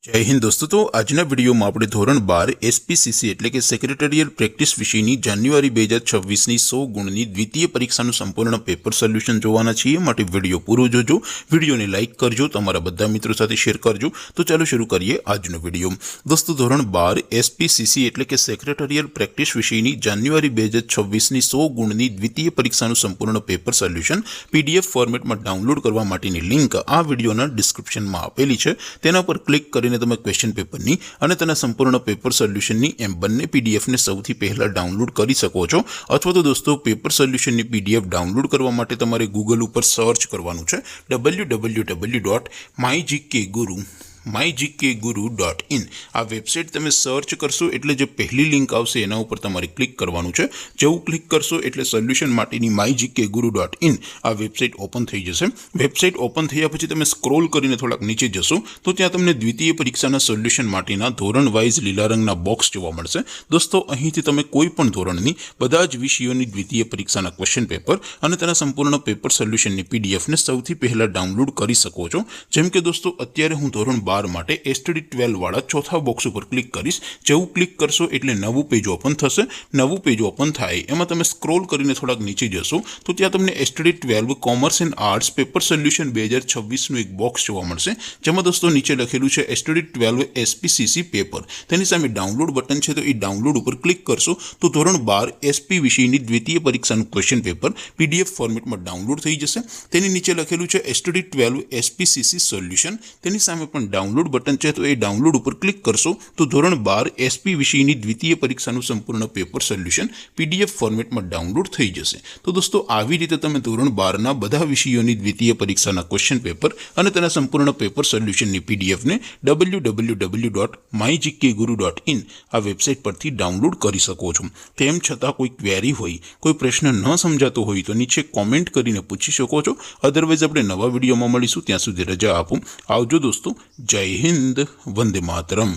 जय हिंद दोस्तों। तो आजना विडियो में આપણે ધોરણ 12 એસપીસીસી એટલે કે સેક્રેટરીયલ પ્રેક્ટિસ વિષયની જાન્યુઆરી 2026ની 100 ગુણની દ્વિતીય પરીક્ષાનું સંપૂર્ણ પેપર સોલ્યુશન જોવાના છીએ। માટે વિડિયો પૂરો જોજો, વિડિયોને લાઈક કરજો, તમારા બધા મિત્રો સાથે શેર કરજો। તો ચાલો શરૂ કરીએ આજનો વિડિયો। દોસ્તો ધોરણ 12 એસપીસીસી એટલે કે સેક્રેટરીયલ પ્રેક્ટિસ વિષયની જાન્યુઆરી 2026ની 100 ગુણની દ્વિતીય પરીક્ષાનું સંપૂર્ણ પેપર સોલ્યુશન પીડીએફ ફોર્મેટમાં ડાઉનલોડ કરવા માટેની લિંક આ વિડિયોના ડિસ્ક્રિપ્શનમાં આપેલી છે। તેના પર ક્લિક કરીને તમે ક્વેશ્ચન પેપરની અને તેના સંપૂર્ણ પેપર સોલ્યુશનની એમ બંને પીડીએફને સૌથી પહેલા ડાઉનલોડ કરી શકો છો। અથવા તો દોસ્તો પેપર સોલ્યુશનની પીડીએફ ડાઉનલોડ કરવા માટે તમારે ગૂગલ ઉપર સર્ચ કરવાનું છે www.mygkguru.in। આ વેબસાઇટ તમે સર્ચ કરશો એટલે જે પહેલી લિંક આવશે એના ઉપર તમારે ક્લિક કરવાનું છે। જેવું ક્લિક કરશો એટલે સોલ્યુશન માટેની mygkguru.in આ વેબસાઇટ ઓપન થઈ જશે। વેબસાઇટ ઓપન થયા પછી તમે સ્ક્રોલ કરીને થોડાક નીચે જશો તો ત્યાં તમને દ્વિતીય પરીક્ષાના સોલ્યુશન માટેના ધોરણ વાઇઝ લીલા રંગના બોક્સ જોવા મળશે। દોસ્તો અહીંથી તમે કોઈ પણ ધોરણની બધા જ વિષયોની દ્વિતીય પરીક્ષાના ક્વેશ્ચન પેપર અને તેના સંપૂર્ણ પેપર સોલ્યુશનની પીડીએફને સૌથી પહેલા ડાઉનલોડ કરી શકો છો। જેમ કે દોસ્તો અત્યારે હું ધોરણ 12 માટે એસટીડી 12 વાળા ચોથા બોક્સ ઉપર ક્લિક કરીશ। જેવું ક્લિક કરશો એટલે નવું પેજ ઓપન થશે। નવું પેજ ઓપન થાય એમાં તમે સ્ક્રોલ કરીને થોડાક નીચે જશો તો ત્યાં તમને STD 12 commerce and arts paper solution 2026નું એક બોક્સ જોવા મળશે। જેમાં દોસ્તો નીચે લખેલું છે એસટીડી 12 એસપીસીસી પેપર। તેની સામે ડાઉનલોડ બટન છે તો એ ડાઉનલોડ ઉપર ક્લિક કરશો તો ધોરણ 12 એસપી વિષયની દ્વિતીય પરીક્ષાનું ક્વેશ્ચન પેપર પીડીએફ ફોર્મેટમાં ડાઉનલોડ થઈ જશે। તેની નીચે લખેલું છે એસટીડી 12 એસપીસીસી સોલ્યુશન। તેની સામે પણ ડાઉનલોડ બટન છે તો એ ડાઉનલોડ ઉપર ક્લિક કરશો તો ધોરણ 12 એસપી વિષયની દ્વિતીય પરીક્ષાનું સંપૂર્ણ પેપર સોલ્યુશન પીડીએફ ફોર્મેટમાં ડાઉનલોડ થઈ જશે। તો દોસ્તો આવી રીતે તમે ધોરણ 12ના બધા વિષયોની દ્વિતીય પરીક્ષાના ક્વેશ્ચન પેપર અને તેના સંપૂર્ણ પેપર સોલ્યુશનની પીડીએફને www.mygkguru.in આ વેબસાઇટ પરથી ડાઉનલોડ કરી શકો છો। તેમ છતાં કોઈ ક્વેરી હોય, કોઈ પ્રશ્ન ન સમજાતો હોય તો નીચે કોમેન્ટ કરીને પૂછી શકો છો। અધરવાઇઝ આપણે નવા વિડીયોમાં મળીશું, ત્યાં સુધી રજા આપો। આવજો દોસ્તો। જય હિન્દ, વંદે માતરમ।